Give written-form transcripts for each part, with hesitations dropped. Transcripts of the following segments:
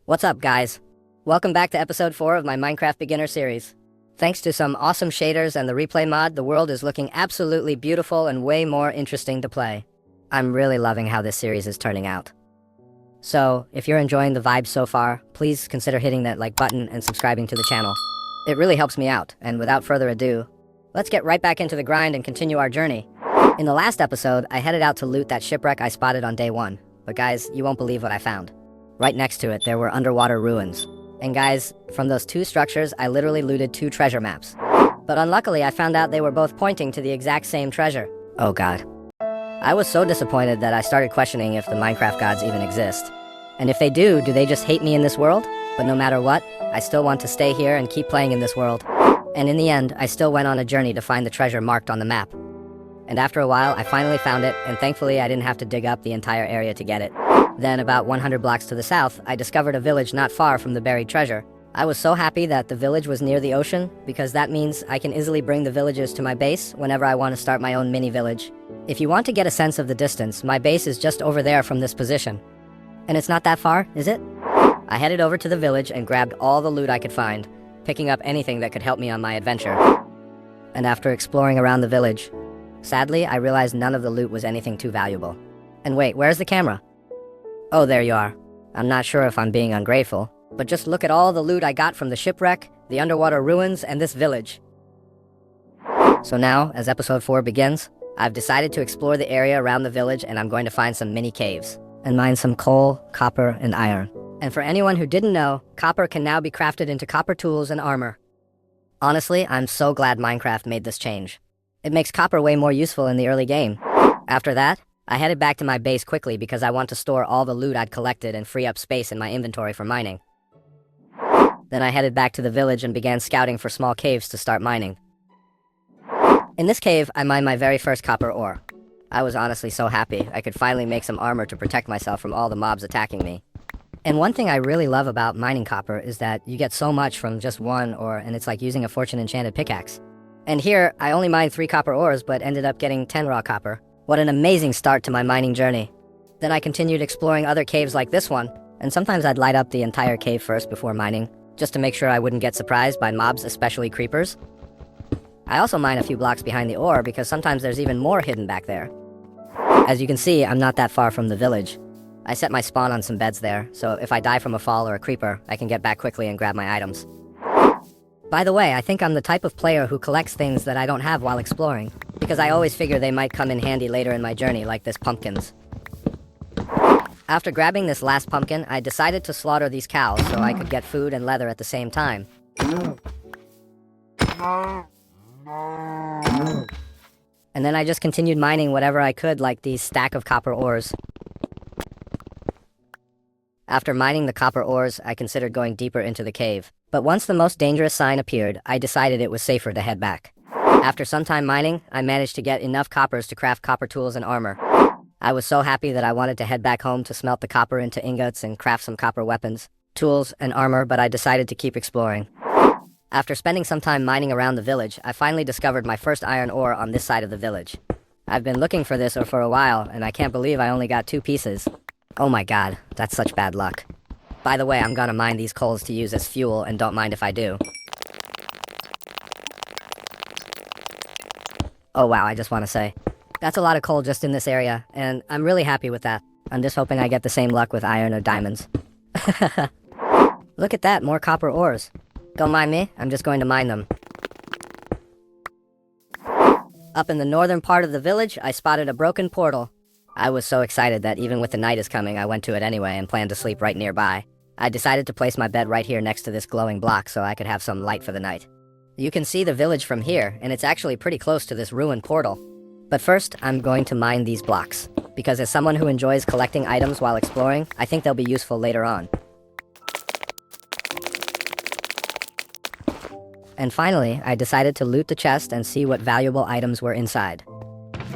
What's up, guys? Welcome back to episode 4 of my Minecraft beginner series. Thanks to some awesome shaders and the replay mod, the world is looking absolutely beautiful and way more interesting to play. I'm really loving how this series is turning out. So, if you're enjoying the vibes so far, please consider hitting that like button and subscribing to the channel. It really helps me out, and without further ado, let's get right back into the grind and continue our journey. In the last episode, I headed out to loot that shipwreck I spotted on day 1, but guys, you won't believe what I found. Right next to it, there were underwater ruins. And guys, from those 2 structures, I literally looted 2 treasure maps. But unluckily, I found out they were both pointing to the exact same treasure. Oh god. I was so disappointed that I started questioning if the Minecraft gods even exist. And if they do they just hate me in this world? But no matter what, I still want to stay here and keep playing in this world. And in the end, I still went on a journey to find the treasure marked on the map. And after a while, I finally found it, and thankfully I didn't have to dig up the entire area to get it. Then, about 100 blocks to the south, I discovered a village not far from the buried treasure. I was so happy that the village was near the ocean, because that means I can easily bring the villagers to my base whenever I want to start my own mini village. If you want to get a sense of the distance, my base is just over there from this position. And it's not that far, is it? I headed over to the village and grabbed all the loot I could find, picking up anything that could help me on my adventure. And after exploring around the village, sadly, I realized none of the loot was anything too valuable. And wait, where's the camera? Oh, there you are. I'm not sure if I'm being ungrateful, but just look at all the loot I got from the shipwreck, the underwater ruins, and this village. So now, as episode 4 begins, I've decided to explore the area around the village, and I'm going to find some mini caves and mine some coal, copper, and iron. And for anyone who didn't know, copper can now be crafted into copper tools and armor. Honestly, I'm so glad Minecraft made this change. It makes copper way more useful in the early game. After that, I headed back to my base quickly because I want to store all the loot I'd collected and free up space in my inventory for mining. Then I headed back to the village and began scouting for small caves to start mining. In this cave, I mined my very first copper ore. I was honestly so happy I could finally make some armor to protect myself from all the mobs attacking me. And one thing I really love about mining copper is that you get so much from just one ore, and it's like using a fortune enchanted pickaxe. And here, I only mined 3 copper ores, but ended up getting 10 raw copper. What an amazing start to my mining journey. Then I continued exploring other caves like this one, and sometimes I'd light up the entire cave first before mining, just to make sure I wouldn't get surprised by mobs, especially creepers. I also mine a few blocks behind the ore because sometimes there's even more hidden back there. As you can see, I'm not that far from the village. I set my spawn on some beds there, so if I die from a fall or a creeper, I can get back quickly and grab my items. By the way, I think I'm the type of player who collects things that I don't have while exploring, because I always figure they might come in handy later in my journey, like this pumpkins. After grabbing this last pumpkin, I decided to slaughter these cows so I could get food and leather at the same time. And then I just continued mining whatever I could, like these stack of copper ores. After mining the copper ores, I considered going deeper into the cave. But once the most dangerous sign appeared, I decided it was safer to head back. After some time mining, I managed to get enough coppers to craft copper tools and armor. I was so happy that I wanted to head back home to smelt the copper into ingots and craft some copper weapons, tools, and armor, but I decided to keep exploring. After spending some time mining around the village, I finally discovered my first iron ore on this side of the village. I've been looking for this for a while, and I can't believe I only got 2 pieces. Oh my god, that's such bad luck. By the way, I'm gonna mine these coals to use as fuel, and don't mind if I do. Oh wow, I just want to say, that's a lot of coal just in this area, and I'm really happy with that. I'm just hoping I get the same luck with iron or diamonds. Look at that, more copper ores. Don't mind me, I'm just going to mine them. Up in the northern part of the village, I spotted a broken portal. I was so excited that even with the night is coming, I went to it anyway and planned to sleep right nearby. I decided to place my bed right here next to this glowing block so I could have some light for the night. You can see the village from here, and it's actually pretty close to this ruined portal. But first, I'm going to mine these blocks, because as someone who enjoys collecting items while exploring, I think they'll be useful later on. And finally, I decided to loot the chest and see what valuable items were inside.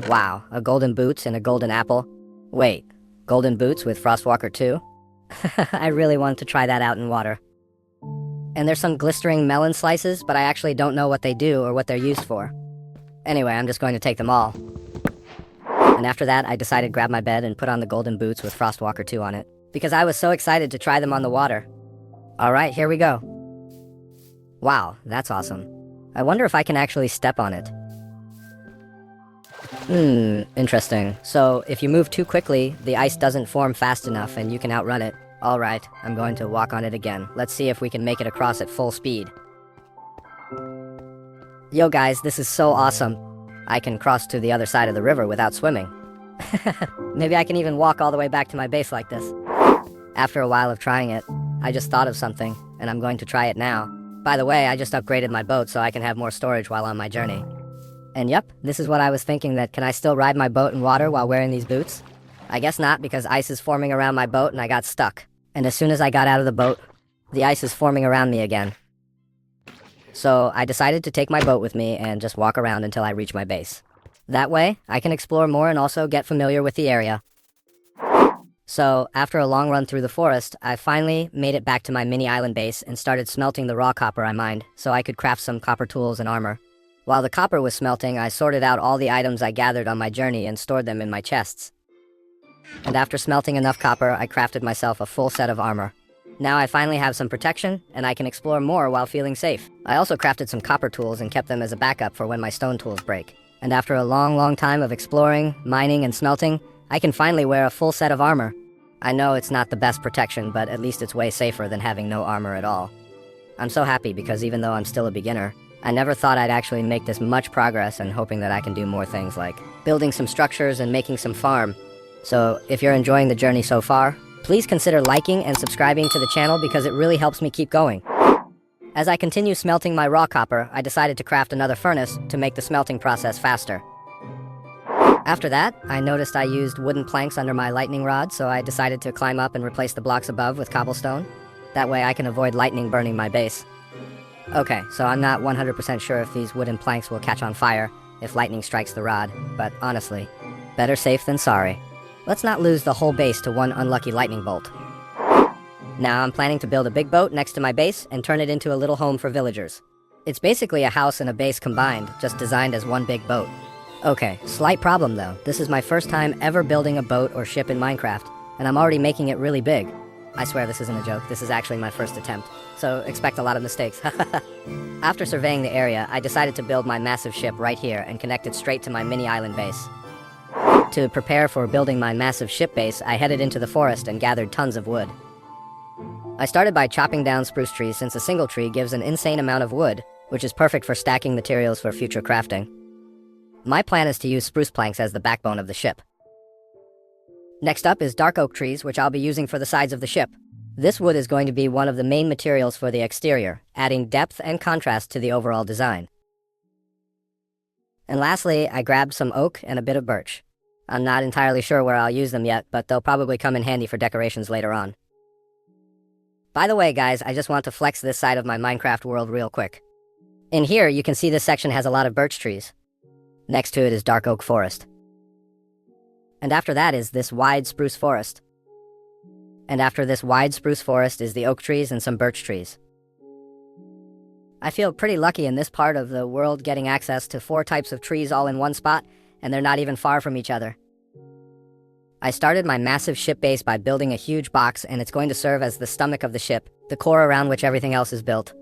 Wow, a golden boots and a golden apple. Wait, golden boots with Frostwalker 2? I really want to try that out in water. And there's some glistering melon slices, but I actually don't know what they do or what they're used for. Anyway, I'm just going to take them all. And after that, I decided to grab my bed and put on the golden boots with Frostwalker 2 on it, because I was so excited to try them on the water. Alright, here we go. Wow, that's awesome. I wonder if I can actually step on it. Interesting. So, if you move too quickly, the ice doesn't form fast enough and you can outrun it. Alright, I'm going to walk on it again. Let's see if we can make it across at full speed. Yo guys, this is so awesome. I can cross to the other side of the river without swimming. Maybe I can even walk all the way back to my base like this. After a while of trying it, I just thought of something, and I'm going to try it now. By the way, I just upgraded my boat so I can have more storage while on my journey. And yep, this is what I was thinking, that can I still ride my boat in water while wearing these boots? I guess not, because ice is forming around my boat and I got stuck. And as soon as I got out of the boat, the ice is forming around me again. So I decided to take my boat with me and just walk around until I reach my base. That way, I can explore more and also get familiar with the area. So, after a long run through the forest, I finally made it back to my mini island base and started smelting the raw copper I mined, so I could craft some copper tools and armor. While the copper was smelting, I sorted out all the items I gathered on my journey and stored them in my chests. And after smelting enough copper, I crafted myself a full set of armor. Now I finally have some protection, and I can explore more while feeling safe. I also crafted some copper tools and kept them as a backup for when my stone tools break. And after a long time of exploring, mining, and smelting, I can finally wear a full set of armor. I know it's not the best protection, but at least it's way safer than having no armor at all. I'm so happy because even though I'm still a beginner, I never thought I'd actually make this much progress, and hoping that I can do more things like building some structures and making some farm. So if you're enjoying the journey so far, please consider liking and subscribing to the channel because it really helps me keep going. As I continue smelting my raw copper, I decided to craft another furnace to make the smelting process faster. After that, I noticed I used wooden planks under my lightning rod, so I decided to climb up and replace the blocks above with cobblestone. That way I can avoid lightning burning my base. Okay, so I'm not 100% sure if these wooden planks will catch on fire if lightning strikes the rod, but honestly, better safe than sorry. Let's not lose the whole base to one unlucky lightning bolt. Now I'm planning to build a big boat next to my base and turn it into a little home for villagers. It's basically a house and a base combined, just designed as one big boat. Okay, slight problem though. This is my first time ever building a boat or ship in Minecraft, and I'm already making it really big. I swear this isn't a joke, this is actually my first attempt, so expect a lot of mistakes. After surveying the area, I decided to build my massive ship right here and connect it straight to my mini island base. To prepare for building my massive ship base, I headed into the forest and gathered tons of wood. I started by chopping down spruce trees since a single tree gives an insane amount of wood, which is perfect for stacking materials for future crafting. My plan is to use spruce planks as the backbone of the ship. Next up is dark oak trees, which I'll be using for the sides of the ship. This wood is going to be one of the main materials for the exterior, adding depth and contrast to the overall design. And lastly, I grabbed some oak and a bit of birch. I'm not entirely sure where I'll use them yet, but they'll probably come in handy for decorations later on. By the way, guys, I just want to flex this side of my Minecraft world real quick. In here, you can see this section has a lot of birch trees. Next to it is dark oak forest. And after that is this wide spruce forest. And after this wide spruce forest is the oak trees and some birch trees. I feel pretty lucky in this part of the world getting access to 4 types of trees all in one spot, and they're not even far from each other. I started my massive ship base by building a huge box, and it's going to serve as the stomach of the ship, the core around which everything else is built.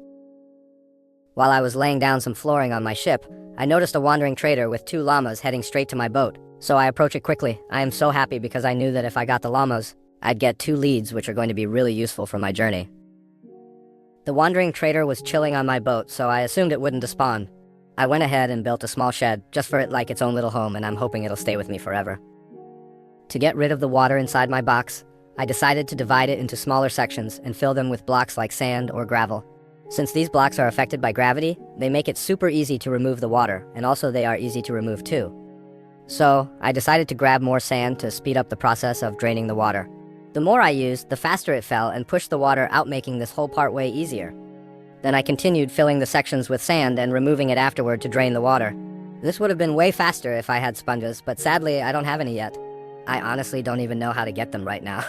While I was laying down some flooring on my ship, I noticed a wandering trader with 2 llamas heading straight to my boat, so I approach it quickly. I am so happy because I knew that if I got the llamas, I'd get 2 leads which are going to be really useful for my journey. The wandering trader was chilling on my boat, so I assumed it wouldn't despawn. I went ahead and built a small shed, just for it like its own little home, and I'm hoping it'll stay with me forever. To get rid of the water inside my box, I decided to divide it into smaller sections and fill them with blocks like sand or gravel. Since these blocks are affected by gravity, they make it super easy to remove the water, and also they are easy to remove too. So, I decided to grab more sand to speed up the process of draining the water. The more I used, the faster it fell and pushed the water out, making this whole part way easier. Then I continued filling the sections with sand and removing it afterward to drain the water. This would have been way faster if I had sponges, but sadly I don't have any yet. I honestly don't even know how to get them right now.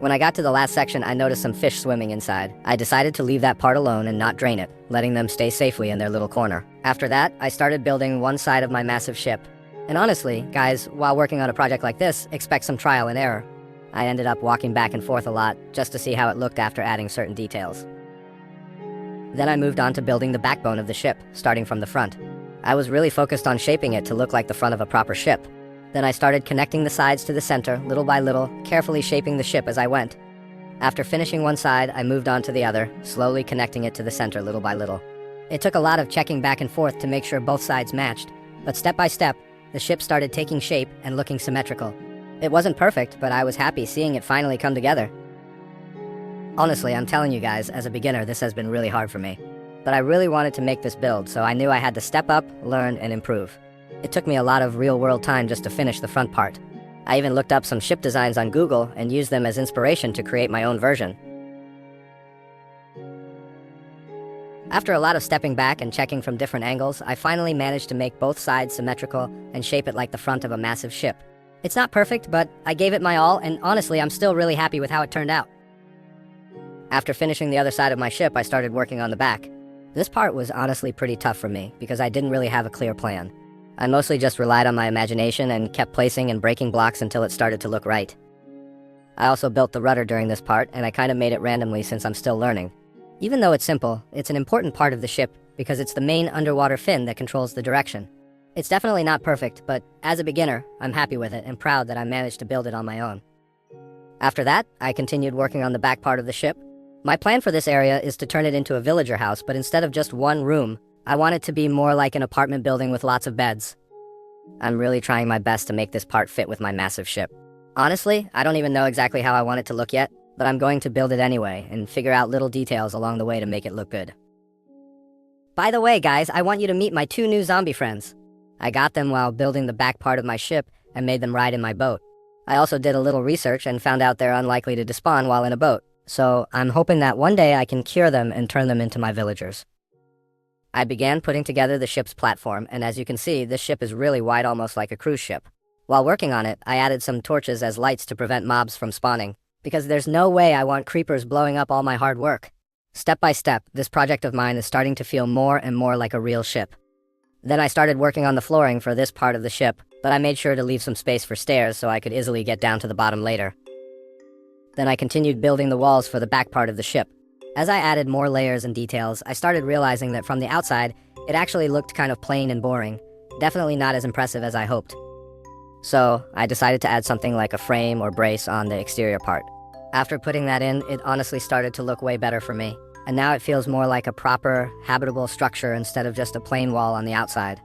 When I got to the last section, I noticed some fish swimming inside. I decided to leave that part alone and not drain it, letting them stay safely in their little corner. After that, I started building one side of my massive ship. And honestly, guys, while working on a project like this, expect some trial and error. I ended up walking back and forth a lot just to see how it looked after adding certain details. Then I moved on to building the backbone of the ship, starting from the front. I was really focused on shaping it to look like the front of a proper ship. Then I started connecting the sides to the center, little by little, carefully shaping the ship as I went. After finishing one side, I moved on to the other, slowly connecting it to the center little by little. It took a lot of checking back and forth to make sure both sides matched, but step by step, the ship started taking shape and looking symmetrical. It wasn't perfect, but I was happy seeing it finally come together. Honestly, I'm telling you guys, as a beginner, this has been really hard for me. But I really wanted to make this build, so I knew I had to step up, learn, and improve. It took me a lot of real-world time just to finish the front part. I even looked up some ship designs on Google and used them as inspiration to create my own version. After a lot of stepping back and checking from different angles, I finally managed to make both sides symmetrical and shape it like the front of a massive ship. It's not perfect, but I gave it my all, and honestly, I'm still really happy with how it turned out. After finishing the other side of my ship, I started working on the back. This part was honestly pretty tough for me, because I didn't really have a clear plan. I mostly just relied on my imagination and kept placing and breaking blocks until it started to look right. I also built the rudder during this part, and I kind of made it randomly since I'm still learning. Even though it's simple, it's an important part of the ship because it's the main underwater fin that controls the direction. It's definitely not perfect, but as a beginner, I'm happy with it and proud that I managed to build it on my own. After that, I continued working on the back part of the ship. My plan for this area is to turn it into a villager house, but instead of just one room, I want it to be more like an apartment building with lots of beds. I'm really trying my best to make this part fit with my massive ship. Honestly, I don't even know exactly how I want it to look yet, but I'm going to build it anyway and figure out little details along the way to make it look good. By the way, guys, I want you to meet my 2 new zombie friends. I got them while building the back part of my ship and made them ride in my boat. I also did a little research and found out they're unlikely to despawn while in a boat, so I'm hoping that one day I can cure them and turn them into my villagers. I began putting together the ship's platform, and as you can see, this ship is really wide, almost like a cruise ship. While working on it, I added some torches as lights to prevent mobs from spawning, because there's no way I want creepers blowing up all my hard work. Step by step, this project of mine is starting to feel more and more like a real ship. Then I started working on the flooring for this part of the ship, but I made sure to leave some space for stairs so I could easily get down to the bottom later. Then I continued building the walls for the back part of the ship. As I added more layers and details, I started realizing that from the outside, it actually looked kind of plain and boring, definitely not as impressive as I hoped. So, I decided to add something like a frame or brace on the exterior part. After putting that in, it honestly started to look way better for me, and now it feels more like a proper, habitable structure instead of just a plain wall on the outside.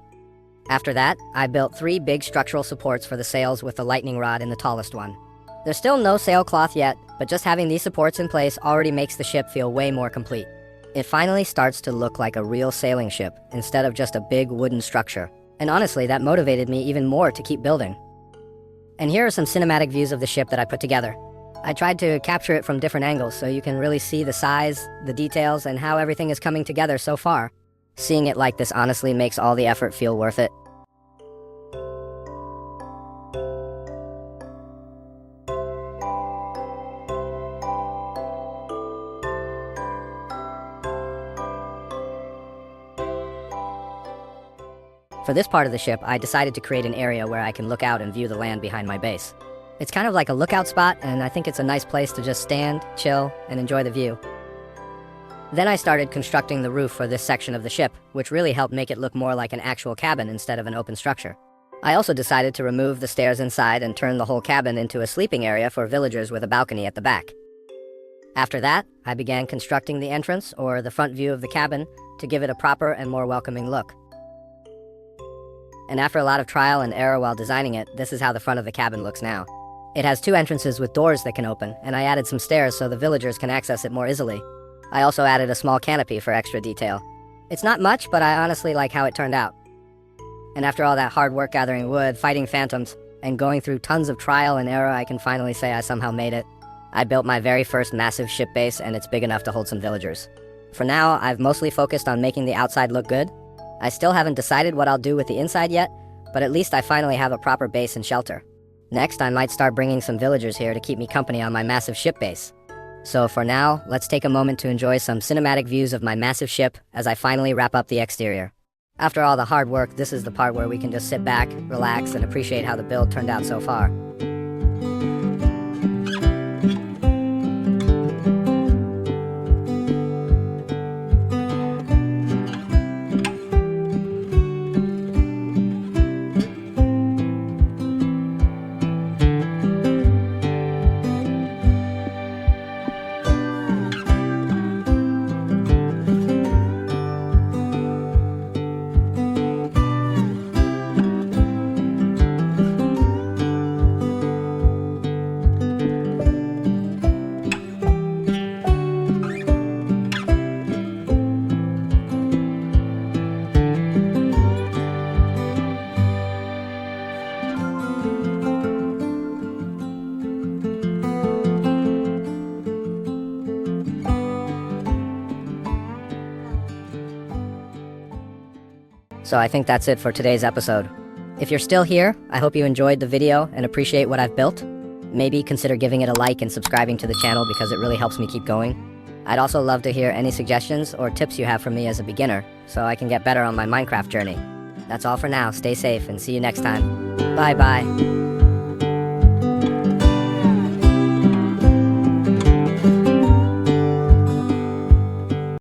After that, I built 3 big structural supports for the sails with the lightning rod in the tallest one. There's still no sailcloth yet, but just having these supports in place already makes the ship feel way more complete. It finally starts to look like a real sailing ship instead of just a big wooden structure, and honestly, that motivated me even more to keep building. And here are some cinematic views of the ship that I put together. I tried to capture it from different angles so you can really see the size, the details, and how everything is coming together so far. Seeing it like this honestly makes all the effort feel worth it. For this part of the ship, I decided to create an area where I can look out and view the land behind my base. It's kind of like a lookout spot, and I think it's a nice place to just stand, chill, and enjoy the view. Then I started constructing the roof for this section of the ship, which really helped make it look more like an actual cabin instead of an open structure. I also decided to remove the stairs inside and turn the whole cabin into a sleeping area for villagers with a balcony at the back. After that, I began constructing the entrance, or the front view of the cabin, to give it a proper and more welcoming look. And after a lot of trial and error while designing it, this is how the front of the cabin looks now. It has 2 entrances with doors that can open, and I added some stairs so the villagers can access it more easily. I also added a small canopy for extra detail. It's not much, but I honestly like how it turned out. And after all that hard work gathering wood, fighting phantoms, and going through tons of trial and error, I can finally say I somehow made it. I built my very first massive ship base, and it's big enough to hold some villagers. For now, I've mostly focused on making the outside look good. I still haven't decided what I'll do with the inside yet, but at least I finally have a proper base and shelter. Next, I might start bringing some villagers here to keep me company on my massive ship base. So for now, let's take a moment to enjoy some cinematic views of my massive ship as I finally wrap up the exterior. After all the hard work, this is the part where we can just sit back, relax, and appreciate how the build turned out so far. So I think that's it for today's episode. If you're still here, I hope you enjoyed the video and appreciate what I've built. Maybe consider giving it a like and subscribing to the channel because it really helps me keep going. I'd also love to hear any suggestions or tips you have for me as a beginner so I can get better on my Minecraft journey. That's all for now. Stay safe and see you next time. Bye bye.